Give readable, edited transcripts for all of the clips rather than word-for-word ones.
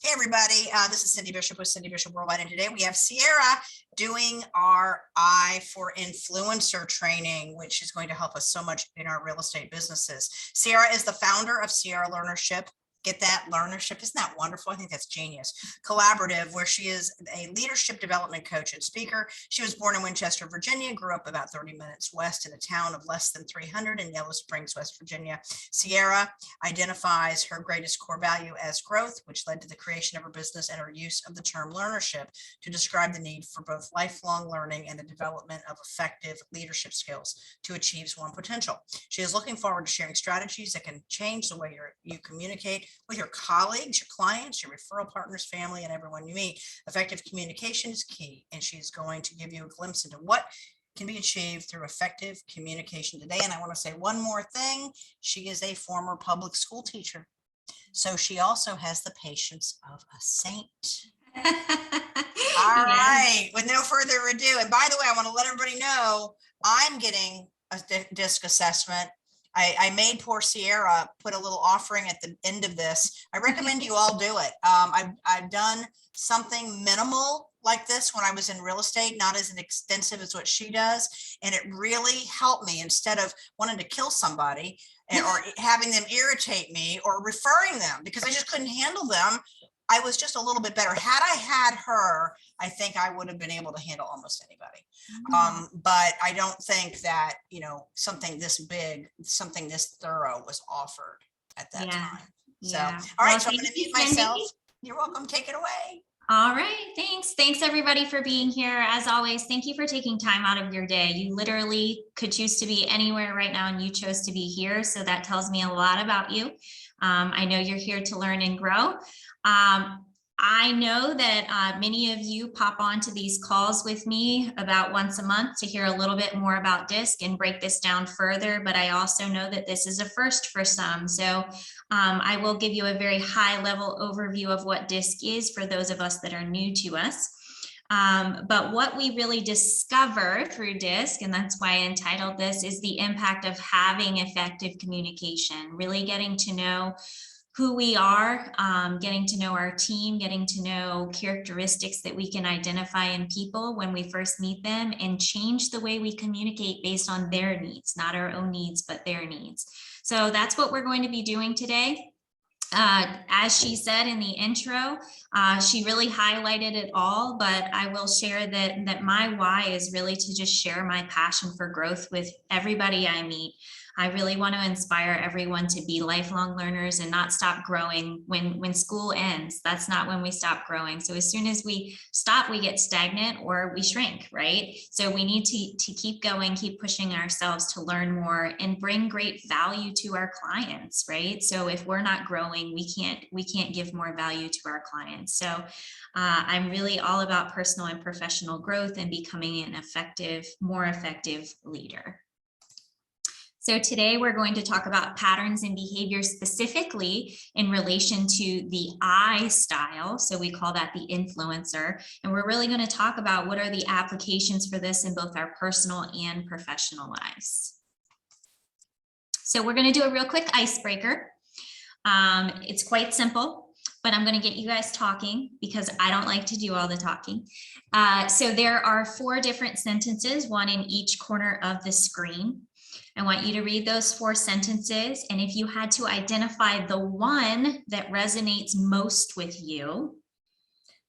Hey everybody, this is Cindy Bishop with Cindy Bishop Worldwide, and today we have Sierra doing our I for Influencer training, which is going to help us so much in our real estate businesses. Sierra is the founder of Sierra Learnership. Get that, Learnership? Isn't that wonderful? I think that's genius. Collaborative, where she is a leadership development coach and speaker. She was born in Winchester, Virginia, grew up about 30 minutes west in a town of less than 300 in Yellow Springs, West Virginia. Sierra identifies her greatest core value as growth, which led to the creation of her business and her use of the term learnership to describe the need for both lifelong learning and the development of effective leadership skills to achieve one's potential. She is looking forward to sharing strategies that can change the way you communicate with your colleagues, your clients, your referral partners, family, and everyone you meet. Effective communication is key, and she's going to give you a glimpse into what can be achieved through effective communication today. And I want to say one more thing. She is a former public school teacher, so she also has the patience of a saint. All right, with no further ado, and by the way, I want to let everybody know I'm getting a DISC assessment. I made poor Sierra put a little offering at the end of this. I recommend you all do it. I've done something minimal like this when I was in real estate, not as extensive as what she does. And it really helped me instead of wanting to kill somebody or having them irritate me or referring them because I just couldn't handle them. I was just a little bit better. Had I had her, I think I would have been able to handle almost anybody. But I don't think that, something this big, something this thorough was offered at that time. So, all right, so I'm going to mute myself. You're welcome. Take it away. All right. Thanks. Thanks everybody for being here. As always, thank you for taking time out of your day. You literally could choose to be anywhere right now and you chose to be here. So that tells me a lot about you. I know you're here to learn and grow. I know that many of you pop onto these calls with me about once a month to hear a little bit more about DISC and break this down further, but I also know that this is a first for some. So I will give you a very high level overview of what DISC is for those of us that are new to us. But what we really discover through DISC, and that's why I entitled this, is the impact of having effective communication, really getting to know who we are, getting to know our team, getting to know characteristics that we can identify in people when we first meet them and change the way we communicate based on their needs, not our own needs, but their needs. So that's what we're going to be doing today. As she said in the intro, she really highlighted it all, but I will share that my why is really to just share my passion for growth with everybody I meet. I really want to inspire everyone to be lifelong learners and not stop growing when school ends. That's not when we stop growing. So as soon as we stop, we get stagnant or we shrink, right? So we need to keep going, keep pushing ourselves to learn more and bring great value to our clients, right? So if we're not growing, we can't give more value to our clients. So I'm really all about personal and professional growth and becoming an effective, more effective leader. So today we're going to talk about patterns and behaviors specifically in relation to the I style. So we call that the influencer. And we're really going to talk about what are the applications for this in both our personal and professional lives. So we're going to do a real quick icebreaker. It's quite simple, but I'm going to get you guys talking because I don't like to do all the talking. So there are 4 different sentences, one in each corner of the screen. I want you to read those 4 sentences, and if you had to identify the one that resonates most with you,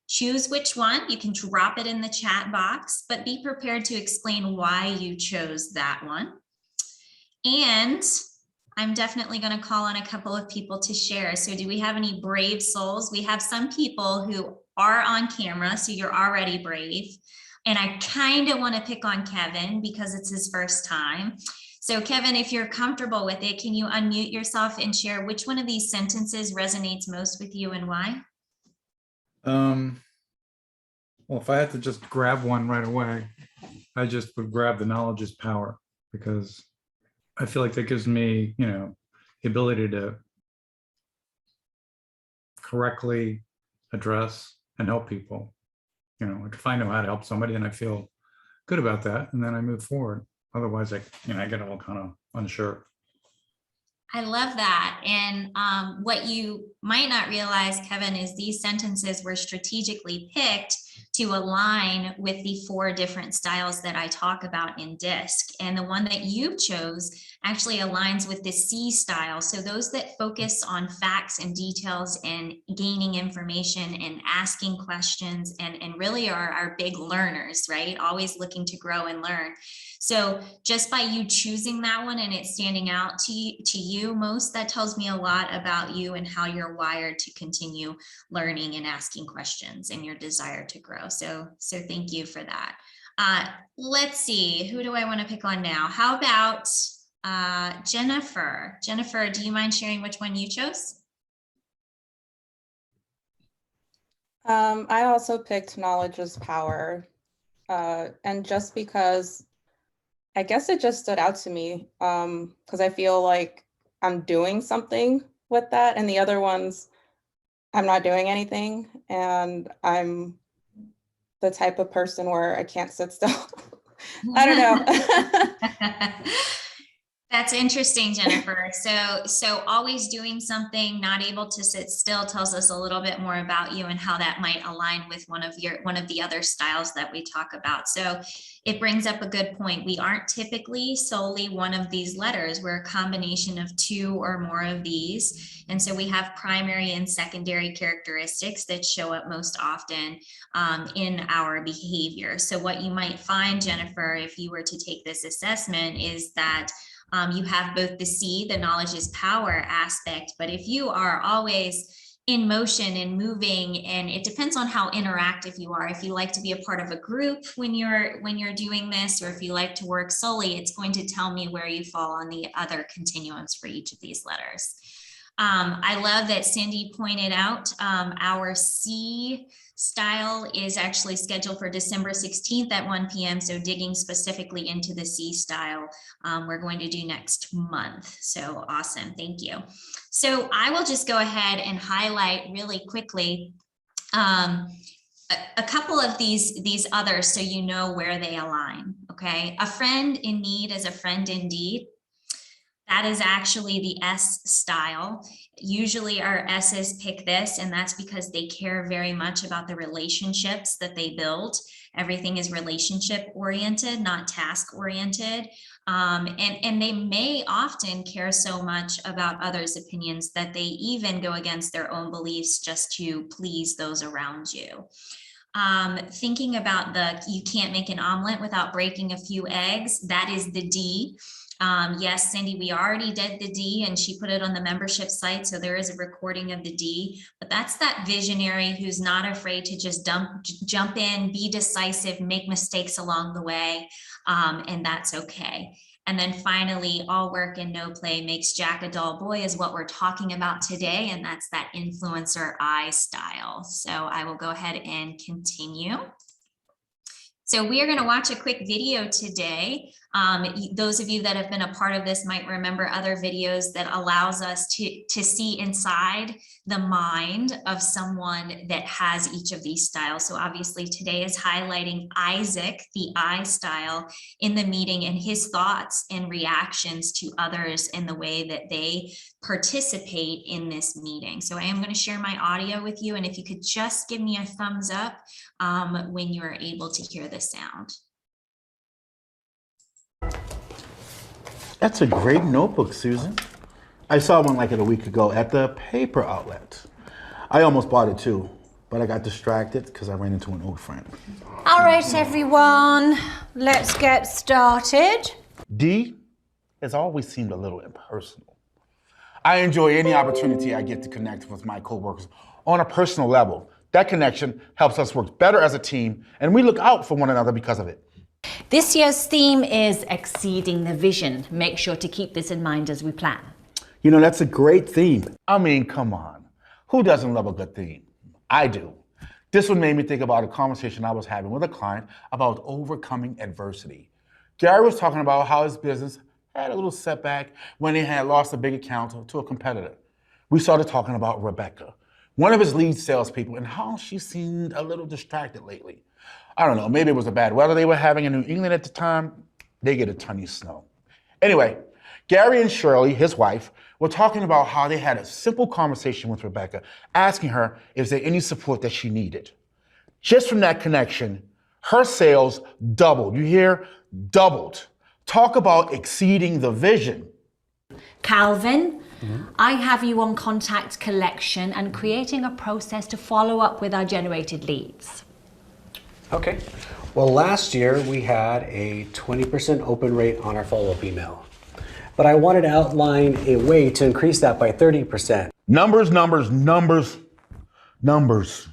choose which one. You can drop it in the chat box, but be prepared to explain why you chose that one. And I'm definitely going to call on a couple of people to share. So do we have any brave souls? We have some people who are on camera, so you're already brave. And I kind of want to pick on Kevin because it's his first time. So Kevin, if you're comfortable with it, can you unmute yourself and share which one of these sentences resonates most with you and why? Well, if I had to just grab one right away, I just would grab the knowledge is power, because I feel like that gives me, the ability to correctly address and help people. If I know how to help somebody and I feel good about that, and then I move forward. Otherwise, I get all kind of unsure. I love that. And what you might not realize, Kevin, is these sentences were strategically picked to align with the 4 different styles that I talk about in DISC. And the one that you chose actually aligns with the C style. So those that focus on facts and details and gaining information and asking questions and really are our big learners, right? Always looking to grow and learn. So just by you choosing that one and it standing out to you most, that tells me a lot about you and how you're wired to continue learning and asking questions and your desire to grow. So thank you for that. Let's see, who do I want to pick on now? How about Jennifer? Jennifer, do you mind sharing which one you chose? I also picked knowledge is power. And just because I guess it just stood out to me because I feel like I'm doing something with that, and the other ones, I'm not doing anything, and I'm the type of person where I can't sit still. I don't know. That's interesting, Jennifer. So always doing something, not able to sit still, tells us a little bit more about you and how that might align with one of the other styles that we talk about. So it brings up a good point. We aren't typically solely one of these letters. We're a combination of 2 or more of these. And so we have primary and secondary characteristics that show up most often in our behavior. So what you might find, Jennifer, if you were to take this assessment, is that you have both the C, the knowledge is power aspect, but if you are always in motion and moving, and it depends on how interactive you are. If you like to be a part of a group when you're doing this, or if you like to work solely, it's going to tell me where you fall on the other continuums for each of these letters. I love that Cindy pointed out our C style is actually scheduled for December 16th at 1 p.m. So digging specifically into the C style, we're going to do next month. So awesome, thank you. So I will just go ahead and highlight really quickly a couple of these others so you know where they align, okay? A friend in need is a friend indeed. That is actually the S style. Usually our S's pick this, and that's because they care very much about the relationships that they build. Everything is relationship oriented, not task oriented. And they may often care so much about others' opinions that they even go against their own beliefs just to please those around you. Thinking about you can't make an omelet without breaking a few eggs, that is the D. Yes, Cindy, we already did the D and she put it on the membership site. So there is a recording of the D, but that's that visionary who's not afraid to just jump in, be decisive, make mistakes along the way. And that's okay. And then finally, all work and no play makes Jack a dull boy is what we're talking about today. And that's that influencer I style. So I will go ahead and continue. So we are going to watch a quick video today. Those of you that have been a part of this might remember other videos that allows us to see inside the mind of someone that has each of these styles. So obviously today is highlighting Isaac, the I style, in the meeting and his thoughts and reactions to others in the way that they participate in this meeting. So I am going to share my audio with you. And if you could just give me a thumbs up when you're able to hear the sound. That's a great notebook, Susan. I saw one like it a week ago at the paper outlet. I almost bought it too, but I got distracted because I ran into an old friend. All right, everyone, let's get started. D has always seemed a little impersonal. I enjoy any opportunity I get to connect with my coworkers on a personal level. That connection helps us work better as a team, and we look out for one another because of it. This year's theme is exceeding the vision. Make sure to keep this in mind as we plan. You know, that's a great theme. I mean, come on. Who doesn't love a good theme? I do. This one made me think about a conversation I was having with a client about overcoming adversity. Gary was talking about how his business had a little setback when he had lost a big account to a competitor. We started talking about Rebecca, one of his lead salespeople, and how she seemed a little distracted lately. I don't know, maybe it was the bad weather they were having in New England at the time. They get a ton of snow. Anyway, Gary and Shirley, his wife, were talking about how they had a simple conversation with Rebecca, asking her if there any support that she needed. Just from that connection, her sales doubled. You hear? Doubled. Talk about exceeding the vision. Calvin, I have you on contact collection and creating a process to follow up with our generated leads. Okay. Well, last year we had a 20% open rate on our follow-up email. But I wanted to outline a way to increase that by 30%. Numbers, numbers, numbers, numbers.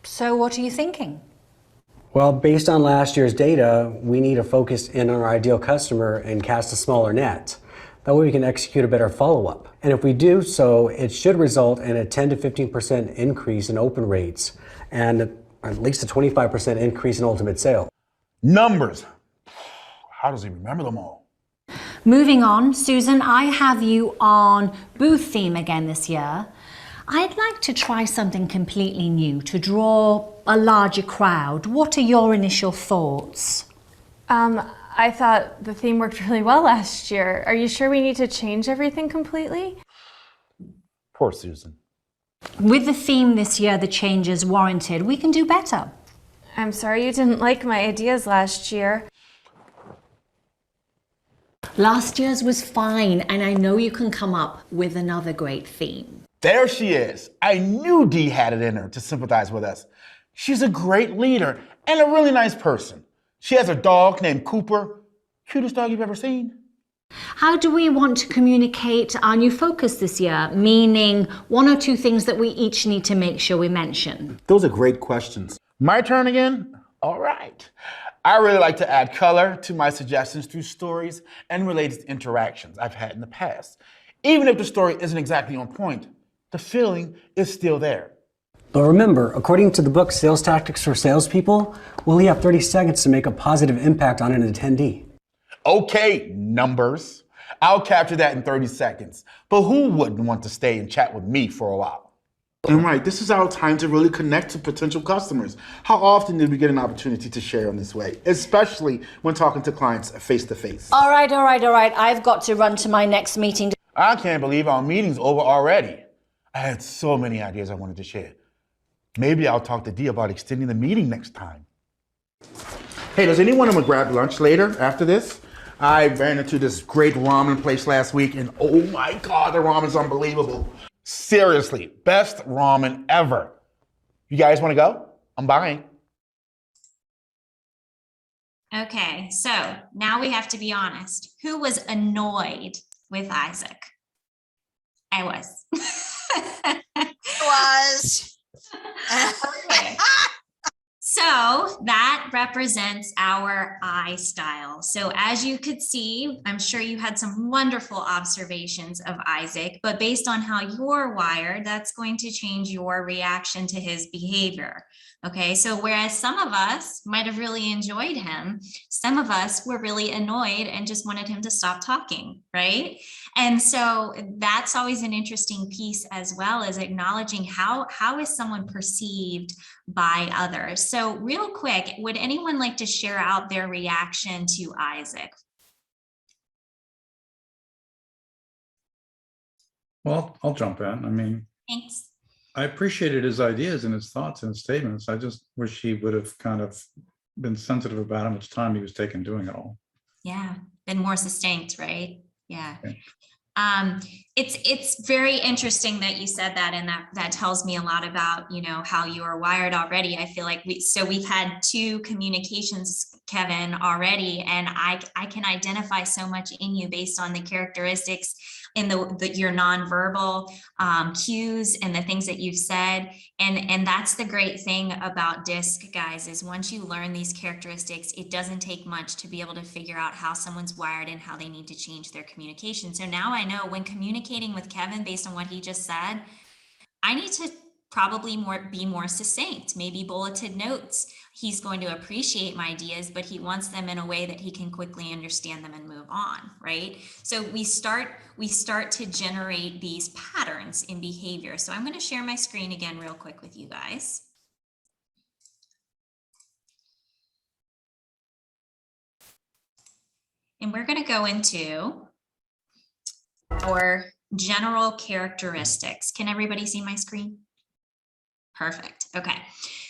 So what are you thinking? Well, based on last year's data, we need to focus in on our ideal customer and cast a smaller net. That way we can execute a better follow-up. And if we do so, it should result in a 10 to 15% increase in open rates and at least a 25% increase in ultimate sale. Numbers. How does he remember them all? Moving on, Susan, I have you on booth theme again this year. I'd like to try something completely new to draw a larger crowd. What are your initial thoughts? I thought the theme worked really well last year. Are you sure we need to change everything completely? Poor Susan. With the theme this year, the changes warranted. We can do better. I'm sorry you didn't like my ideas last year. Last year's was fine, and I know you can come up with another great theme. There she is. I knew Dee had it in her to sympathize with us. She's a great leader and a really nice person. She has a dog named Cooper. Cutest dog you've ever seen. How do we want to communicate our new focus this year? Meaning one or two things that we each need to make sure we mention. Those are great questions. My turn again? All right. I really like to add color to my suggestions through stories and related interactions I've had in the past. Even if the story isn't exactly on point, the feeling is still there. But remember, according to the book Sales Tactics for Salespeople, we only have 30 seconds to make a positive impact on an attendee. Okay, numbers. I'll capture that in 30 seconds. But who wouldn't want to stay and chat with me for a while? And right, this is our time to really connect to potential customers. How often did we get an opportunity to share in this way, especially when talking to clients face to face? All right. I've got to run to my next meeting. I can't believe our meeting's over already. I had so many ideas I wanted to share. Maybe I'll talk to Dee about extending the meeting next time. Hey, does anyone want to grab lunch later after this? I ran into this great ramen place last week, and oh my God, the ramen's unbelievable. Seriously, best ramen ever. You guys want to go? I'm buying. Okay, so now we have to be honest. Who was annoyed with Isaac? I was. Was. Okay. So that represents our I style. So as you could see, I'm sure you had some wonderful observations of Isaac, but based on how you're wired, that's going to change your reaction to his behavior. Okay, so whereas some of us might have really enjoyed him, some of us were really annoyed and just wanted him to stop talking, right? And so that's always an interesting piece, as well as acknowledging how is someone perceived by others. So real quick, would anyone like to share out their reaction to Isaac? Well, I'll jump in. I mean, Thanks. I appreciated his ideas and his thoughts and his statements. I just wish he would have kind of been sensitive about how much time he was taking doing it all. Yeah, been more succinct, right? Yeah. Okay. It's very interesting that you said that, and that tells me a lot about, how you are wired already. I feel like we've had 2 communications, Kevin, already, and I can identify so much in you based on the characteristics in your nonverbal cues and the things that you've said. And that's the great thing about DISC, guys, is once you learn these characteristics, it doesn't take much to be able to figure out how someone's wired and how they need to change their communication. So now I know when communicating with Kevin based on what he just said, I need to probably be more succinct, maybe bulleted notes. He's going to appreciate my ideas, but he wants them in a way that he can quickly understand them and move on, right? So we start to generate these patterns in behavior. So I'm going to share my screen again real quick with you guys. And we're going to go into our general characteristics. Can everybody see my screen? Perfect. Okay.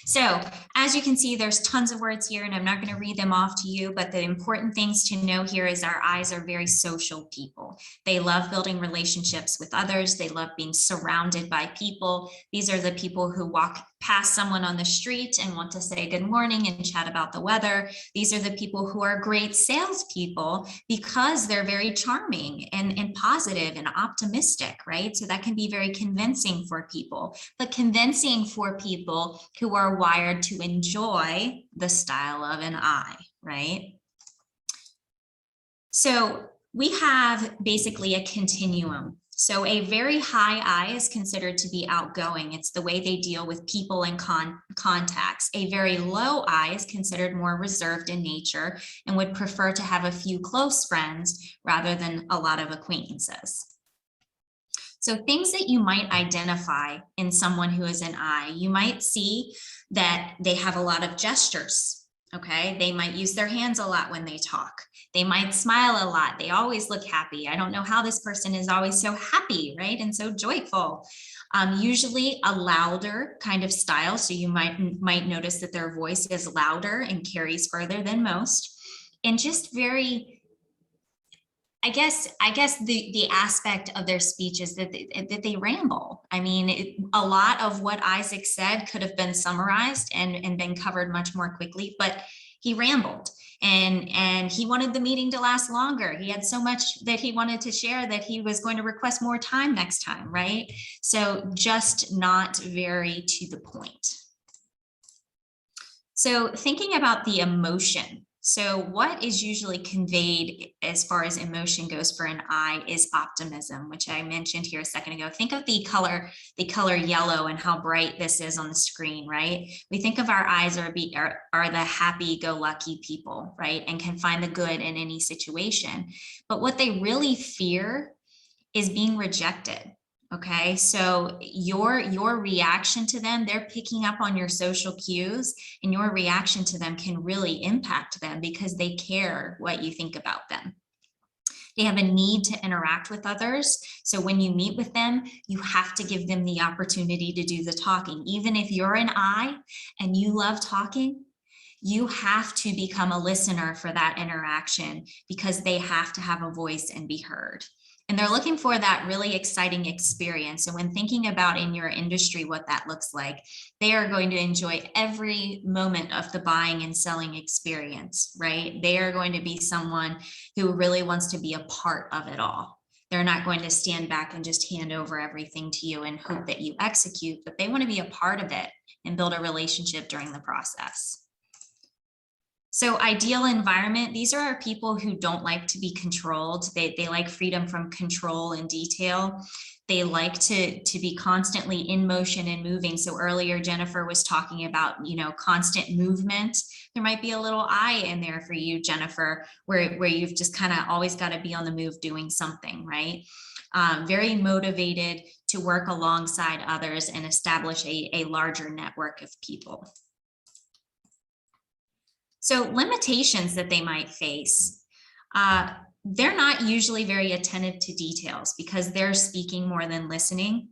So as you can see, there's tons of words here, and I'm not going to read them off to you, but the important things to know here is our eyes are very social people. They love building relationships with others. They love being surrounded by people. These are the people who walk past someone on the street and want to say good morning and chat about the weather. These are the people who are great salespeople because they're very charming and positive and optimistic, right? So that can be very convincing for people, but convincing for people who are wired to enjoy the style of an eye, right? So we have basically a continuum. So a very high eye is considered to be outgoing. It's the way they deal with people and contacts. A very low eye is considered more reserved in nature and would prefer to have a few close friends rather than a lot of acquaintances. So things that you might identify in someone who is an eye, you might see that they have a lot of gestures, okay? They might use their hands a lot when they talk. They might smile a lot. They always look happy. I don't know how this person is always so happy, right? And so joyful. Usually a louder kind of style. So you might notice that their voice is louder and carries further than most. And just very, I guess the aspect of their speech is that they ramble. I mean, a lot of what Isaac said could have been summarized and been covered much more quickly, but he rambled and he wanted the meeting to last longer. He had so much that he wanted to share that he was going to request more time next time, right? So just not very to the point. So thinking about the emotion. So what is usually conveyed as far as emotion goes for an eye is optimism, which I mentioned here a second ago. Think of the color yellow and how bright this is on the screen, right? We think of our eyes are the happy-go-lucky people, right? And can find the good in any situation. But what they really fear is being rejected. Okay, so your reaction to them, they're picking up on your social cues, and your reaction to them can really impact them because they care what you think about them. They have a need to interact with others. So when you meet with them, you have to give them the opportunity to do the talking. Even if you're an eye and you love talking, you have to become a listener for that interaction because they have to have a voice and be heard. And they're looking for that really exciting experience. And when thinking about in your industry what that looks like, they are going to enjoy every moment of the buying and selling experience, right? They are going to be someone who really wants to be a part of it all. They're not going to stand back and just hand over everything to you and hope that you execute, but they want to be a part of it and build a relationship during the process. So ideal environment, these are people who don't like to be controlled. They like freedom from control and detail. They like to be constantly in motion and moving. So earlier, Jennifer was talking about, constant movement. There might be a little eye in there for you, Jennifer, where you've just kind of always got to be on the move doing something, right? Very motivated to work alongside others and establish a larger network of people. So limitations that they might face, they're not usually very attentive to details because they're speaking more than listening.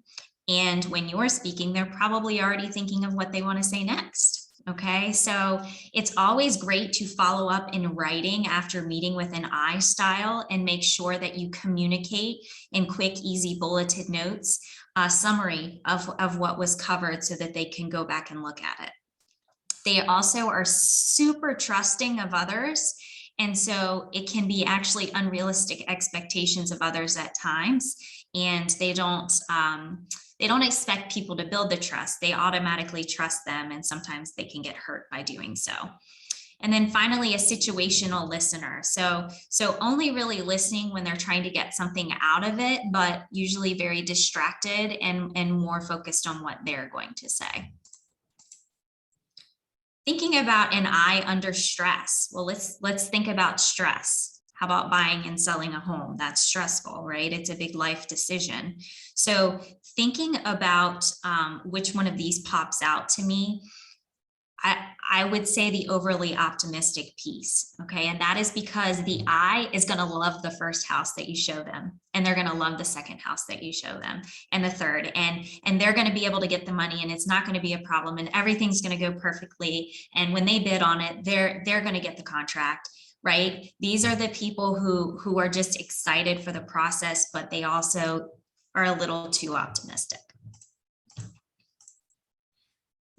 And when you're speaking, they're probably already thinking of what they want to say next. Okay, so it's always great to follow up in writing after meeting with an eye style and make sure that you communicate in quick, easy bulleted notes, a summary of what was covered so that they can go back and look at it. They also are super trusting of others. And so it can be actually unrealistic expectations of others at times. And they don't expect people to build the trust. They automatically trust them. And sometimes they can get hurt by doing so. And then finally, a situational listener. So only really listening when they're trying to get something out of it, but usually very distracted and more focused on what they're going to say. Thinking about an eye under stress. Well, let's think about stress. How about buying and selling a home? That's stressful, right? It's a big life decision. So thinking about which one of these pops out to me, I would say the overly optimistic piece. Okay. And that is because the I is going to love the first house that you show them, and they're going to love the second house that you show them, and the third, and they're going to be able to get the money, and it's not going to be a problem, and everything's going to go perfectly. And when they bid on it, they're going to get the contract. Right. These are the people who are just excited for the process, but they also are a little too optimistic.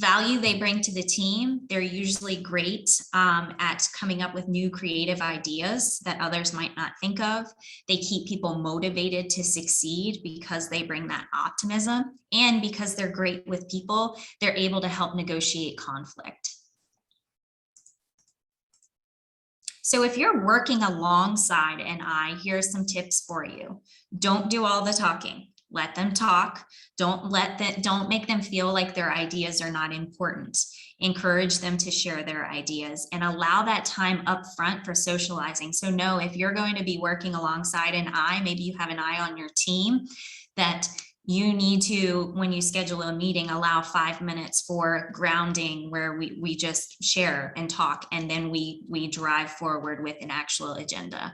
Value they bring to the team. They're usually great at coming up with new creative ideas that others might not think of. They keep people motivated to succeed because they bring that optimism, and because they're great with people, they're able to help negotiate conflict. So if you're working alongside an I, here are some tips for you. Don't do all the talking. Let them talk. Don't make them feel like their ideas are not important. Encourage them to share their ideas, and allow that time up front for socializing. So no, if you're going to be working alongside an I, maybe you have an I on your team, that you need to, when you schedule a meeting, allow 5 minutes for grounding, where we just share and talk, and then we drive forward with an actual agenda.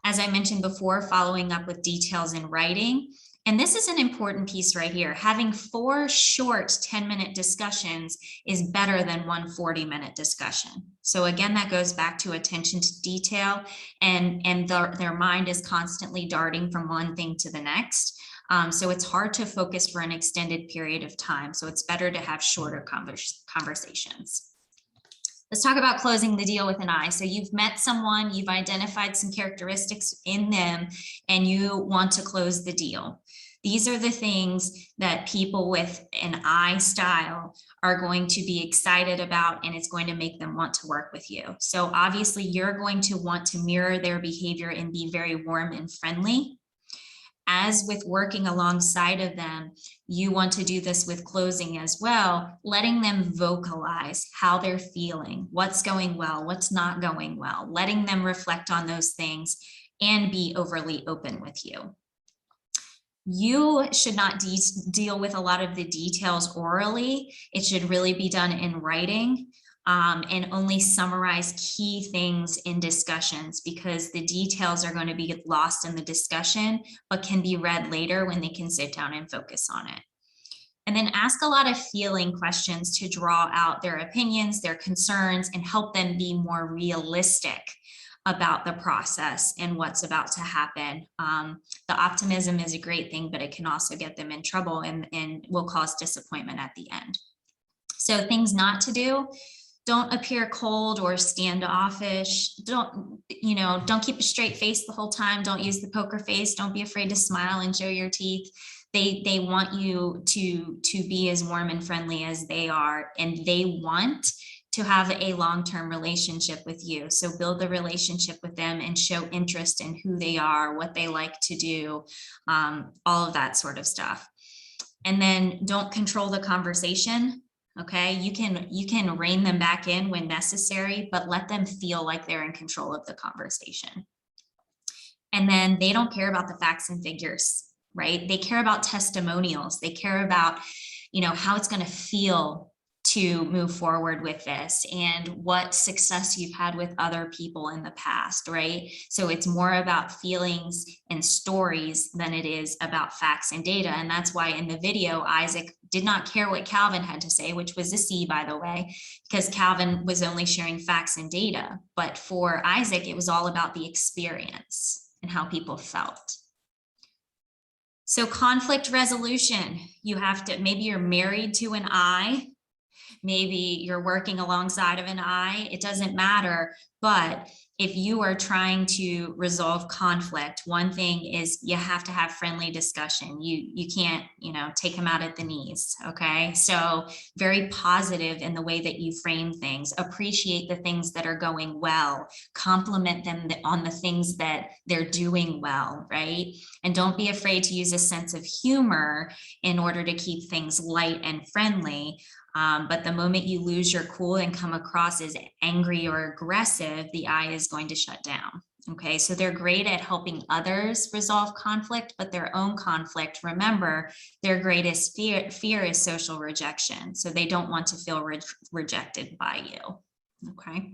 As I mentioned before, following up with details in writing. And this is an important piece right here. Having 4 short 10-minute discussions is better than one 40-minute discussion. So again, that goes back to attention to detail, and their mind is constantly darting from one thing to the next. So it's hard to focus for an extended period of time. So it's better to have shorter conversations. Let's talk about closing the deal with an I. So you've met someone, you've identified some characteristics in them, and you want to close the deal. These are the things that people with an I style are going to be excited about, and it's going to make them want to work with you. So obviously you're going to want to mirror their behavior and be very warm and friendly. As with working alongside of them, you want to do this with closing as well, letting them vocalize how they're feeling, what's going well, what's not going well, letting them reflect on those things and be overly open with you. You should not deal with a lot of the details orally. It should really be done in writing. And only summarize key things in discussions, because the details are going to be lost in the discussion, but can be read later when they can sit down and focus on it. And then ask a lot of feeling questions to draw out their opinions, their concerns, and help them be more realistic about the process and what's about to happen. The optimism is a great thing, but it can also get them in trouble and will cause disappointment at the end. So things not to do: don't appear cold or standoffish. Don't keep a straight face the whole time. Don't use the poker face. Don't be afraid to smile and show your teeth. They want you to be as warm and friendly as they are, and they want to have a long-term relationship with you. So build the relationship with them and show interest in who they are, what they like to do, all of that sort of stuff. And then don't control the conversation. Okay, you can rein them back in when necessary, but let them feel like they're in control of the conversation. And then they don't care about the facts and figures, right? They care about testimonials. They care about, how it's going to feel to move forward with this and what success you've had with other people in the past, right? So it's more about feelings and stories than it is about facts and data. And that's why in the video, Isaac did not care what Calvin had to say, which was a C, by the way, because Calvin was only sharing facts and data. But for Isaac, it was all about the experience and how people felt. So conflict resolution, you have to, maybe you're married to an I, maybe you're working alongside of an I, it doesn't matter. But if you are trying to resolve conflict, one thing is you have to have friendly discussion. You can't, take them out at the knees. Okay. So very positive in the way that you frame things, appreciate the things that are going well, compliment them on the things that they're doing well. Right. And don't be afraid to use a sense of humor in order to keep things light and friendly. But the moment you lose your cool and come across as angry or aggressive, the I is going to shut down. Okay, so they're great at helping others resolve conflict, but their own conflict, remember, their greatest fear is social rejection. So they don't want to feel rejected by you. Okay.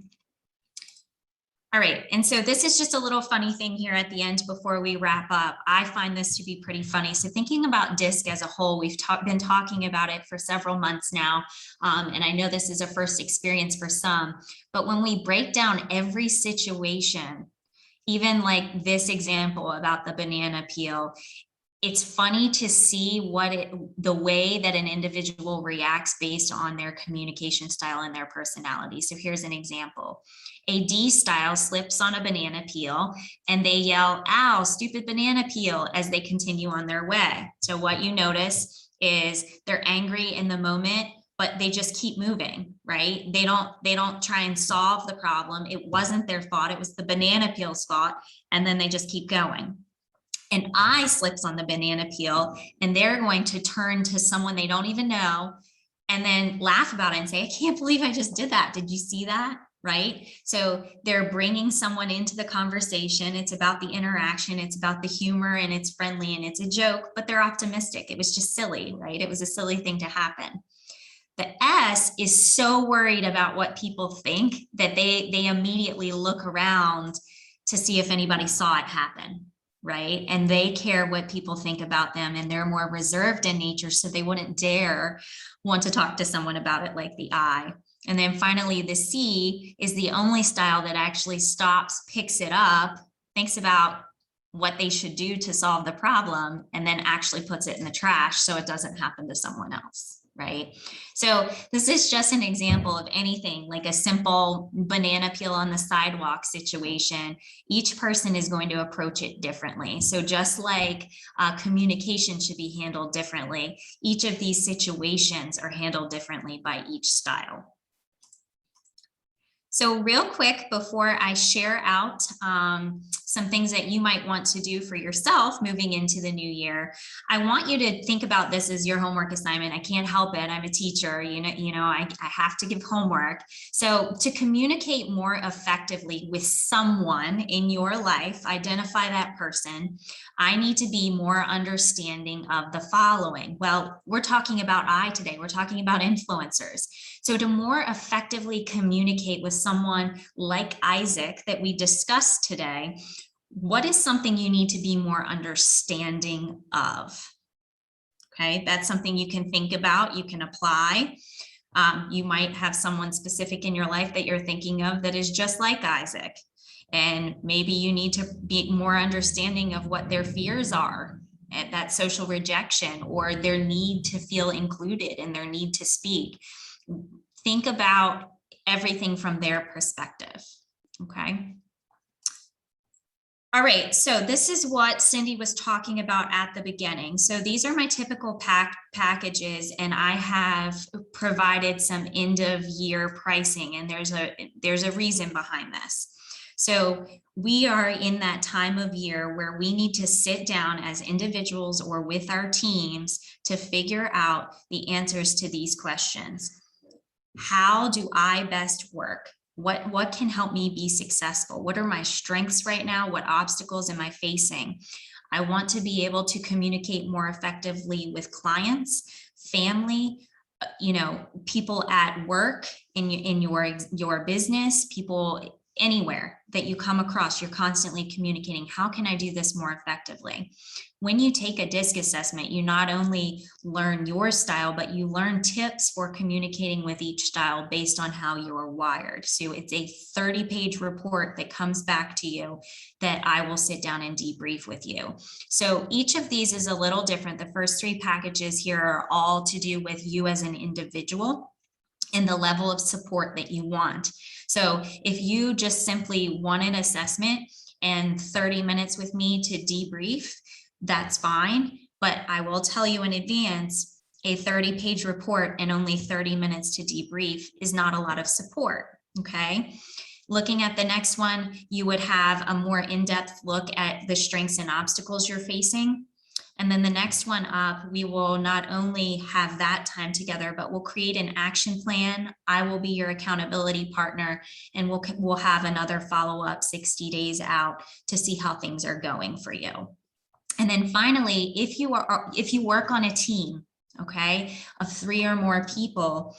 All right, and so this is just a little funny thing here at the end before we wrap up. I find this to be pretty funny. So thinking about DISC as a whole, we've been talking about it for several months now, and I know this is a first experience for some, but when we break down every situation, even like this example about the banana peel, it's funny to see the way that an individual reacts based on their communication style and their personality. So here's an example. A D style slips on a banana peel and they yell, "Ow, stupid banana peel," as they continue on their way. So what you notice is they're angry in the moment, but they just keep moving, right? They don't try and solve the problem. It wasn't their fault. It was the banana peel's fault. And then they just keep going. An I slips on the banana peel and they're going to turn to someone they don't even know and then laugh about it and say, "I can't believe I just did that. Did you see that?" Right? So they're bringing someone into the conversation. It's about the interaction. It's about the humor, and it's friendly and it's a joke, but they're optimistic. It was just silly, right? It was a silly thing to happen. The S is so worried about what people think that they immediately look around to see if anybody saw it happen, right? And they care what people think about them, and they're more reserved in nature, so they wouldn't dare want to talk to someone about it like the I. And then finally, the C is the only style that actually stops, picks it up, thinks about what they should do to solve the problem, and then actually puts it in the trash so it doesn't happen to someone else, right? So this is just an example of anything like a simple banana peel on the sidewalk situation. Each person is going to approach it differently. So just like communication should be handled differently, each of these situations are handled differently by each style. So real quick, before I share out some things that you might want to do for yourself moving into the new year, I want you to think about this as your homework assignment. I can't help it. I'm a teacher, I have to give homework. So to communicate more effectively with someone in your life, identify that person. I need to be more understanding of the following. Well, we're talking about I today. We're talking about influencers. So to more effectively communicate with someone like Isaac that we discussed today, what is something you need to be more understanding of? Okay, that's something you can think about, you can apply. You might have someone specific in your life that you're thinking of that is just like Isaac. And maybe you need to be more understanding of what their fears are, at that social rejection, or their need to feel included and their need to speak. Think about everything from their perspective, okay? All right, so this is what Cindy was talking about at the beginning. So these are my typical packages, and I have provided some end of year pricing, and there's a reason behind this. So we are in that time of year where we need to sit down as individuals or with our teams to figure out the answers to these questions. How do I best work? What can help me be successful? What are my strengths right now? What obstacles am I facing? I want to be able to communicate more effectively with clients, family, people at work, in your business, people anywhere that you come across. You're constantly communicating. How can I do this more effectively? When you take a DISC assessment, you not only learn your style, but you learn tips for communicating with each style based on how you're wired. So it's a 30-page report that comes back to you that I will sit down and debrief with you. So each of these is a little different. The first 3 packages here are all to do with you as an individual and the level of support that you want. So if you just simply want an assessment and 30 minutes with me to debrief, that's fine. But I will tell you in advance, a 30-page report and only 30 minutes to debrief is not a lot of support, okay? Looking at the next one, you would have a more in-depth look at the strengths and obstacles you're facing. And then the next one up, we will not only have that time together, but we'll create an action plan. I will be your accountability partner, and we'll have another follow-up 60 days out to see how things are going for you. And then finally, if you work on a team, okay, of 3 or more people,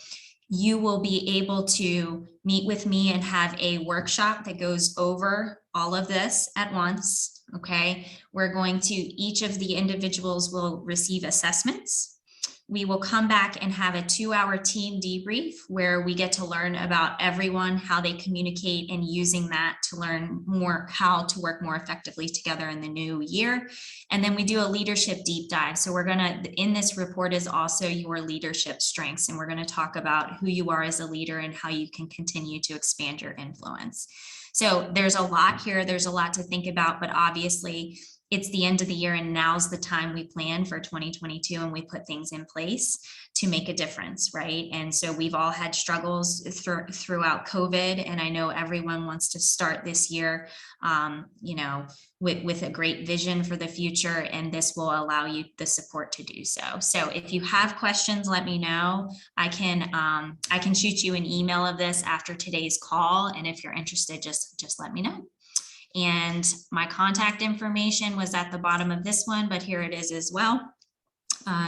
you will be able to meet with me and have a workshop that goes over all of this at once. Okay, we're going to, each of the individuals will receive assessments. We will come back and have a 2-hour team debrief where we get to learn about everyone, how they communicate, and using that to learn more how to work more effectively together in the new year. And then we do a leadership deep dive. So we're gonna, in this report is also your leadership strengths, and we're gonna talk about who you are as a leader and how you can continue to expand your influence. So there's a lot here, there's a lot to think about, but obviously it's the end of the year and now's the time we plan for 2022 and we put things in place to make a difference, right? And so we've all had struggles throughout COVID, and I know everyone wants to start this year, you know, with a great vision for the future, and this will allow you the support to do so. So if you have questions, let me know. I can shoot you an email of this after today's call, and if you're interested, just let me know. And my contact information was at the bottom of this one, but here it is as well.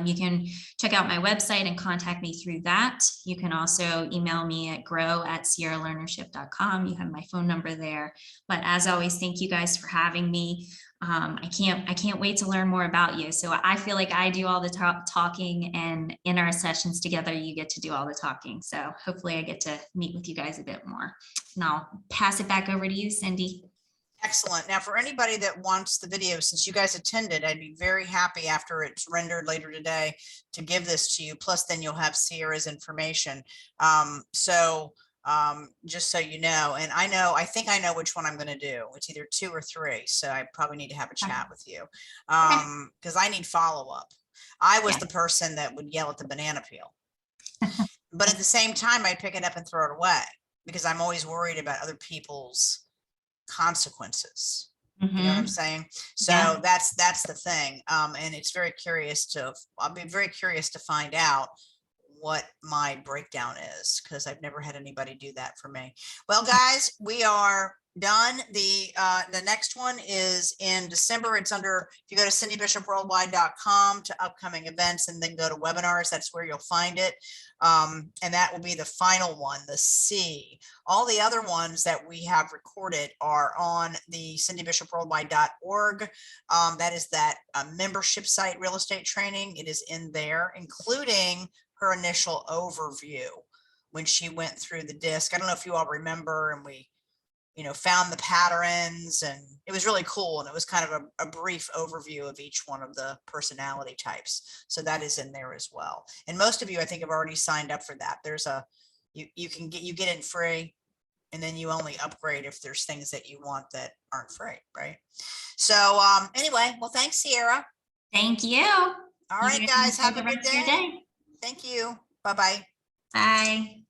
You can check out my website and contact me through that. You can also email me at grow@sierralearnership.com. You have my phone number there. But as always, thank you guys for having me. I can't wait to learn more about you. So I feel like I do all the talking, and in our sessions together, you get to do all the talking. So hopefully I get to meet with you guys a bit more. And I'll pass it back over to you, Cindy. Excellent. Now, for anybody that wants the video, since you guys attended, I'd be very happy after it's rendered later today to give this to you. Plus, then you'll have Sierra's information. Just so you know, and I think I know which one I'm going to do. It's either 2 or 3. So I probably need to have a chat with you because I need follow-up. I was the person that would yell at the banana peel, but at the same time, I'd pick it up and throw it away because I'm always worried about other people's consequences. You know what I'm saying? So Yeah. that's the thing. And it's very curious I'll be very curious to find out what my breakdown is, because I've never had anybody do that for me. Well, guys, we are done. The next one is in December. It's under, if you go to cindybishopworldwide.com to upcoming events and then go to webinars, that's where you'll find it. And that will be the final one, the C. All the other ones that we have recorded are on the cindybishopworldwide.org. That is that membership site, real estate training. It is in there, including her initial overview when she went through the disc. I don't know if you all remember, and we, you know, found the patterns, and it was really cool. And it was kind of a brief overview of each one of the personality types. So that is in there as well. And most of you, I think, have already signed up for that. There's you get it free, and then you only upgrade if there's things that you want that aren't free, right? So anyway, well, thanks, Sierra. Thank you. All right, guys, have a good day. day. Thank you. Bye-bye. Bye.